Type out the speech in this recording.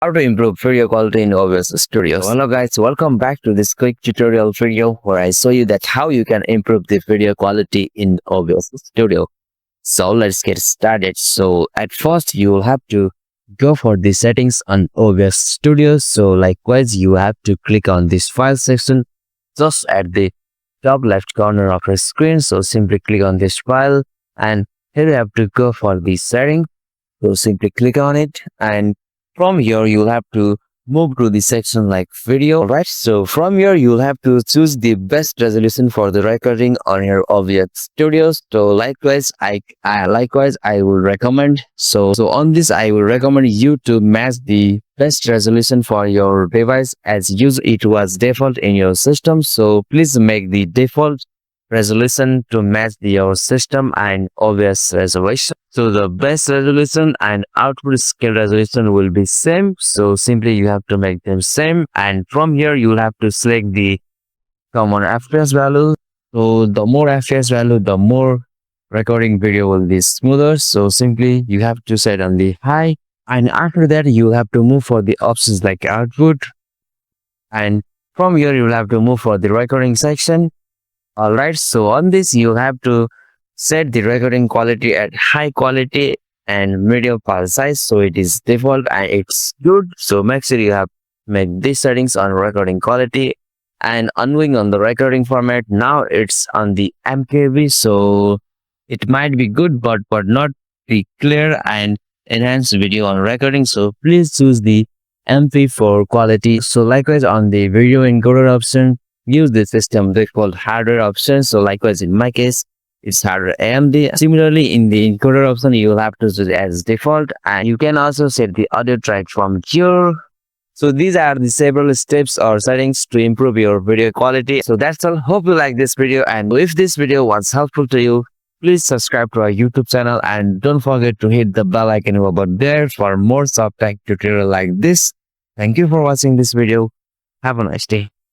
How to improve video quality in OBS Studio. So hello guys, welcome back to this quick tutorial video where I show you that how you can improve the video quality in OBS Studio. So let's get started. So at first you will have to go for the settings on OBS Studio. So likewise you have to click on this file section just at the top left corner of your screen. So simply click on this file and here you have to go for the setting. So simply click on it, and from here you'll have to move to the section like video, right? So from here you'll have to choose the best resolution for the recording on your OBS Studio. So likewise I will recommend on this I will recommend you to match the best resolution for your device as it was default in your system. So please make the default resolution to match your system and OBS resolution. So the best resolution and output scale resolution will be same. So simply you have to make them same, and from here you will have to select the common FPS value. So the more FPS value, the more recording video will be smoother. So simply you have to set on the high, and after that you have to move for the options like output, and from here you will have to move for the recording section. Alright, so on this you have to set the recording quality at high quality and medium file size, so it is default and it's good. So make sure you have made these settings on recording quality, and moving on the recording format. Now it's on the MKV, so it might be good but not be clear and enhanced video on recording. So please choose the MP4 quality. So likewise on the video encoder option, use the system default hardware option. So likewise in my case it's hardware AMD. Similarly in the encoder option you will have to choose as default, and you can also set the audio track from here. So these are the several steps or settings to improve your video quality. So that's all. Hope you like this video, and if this video was helpful to you, please subscribe to our YouTube channel and don't forget to hit the bell icon over there for more soft tech tutorial like this. Thank you for watching this video. Have a nice day.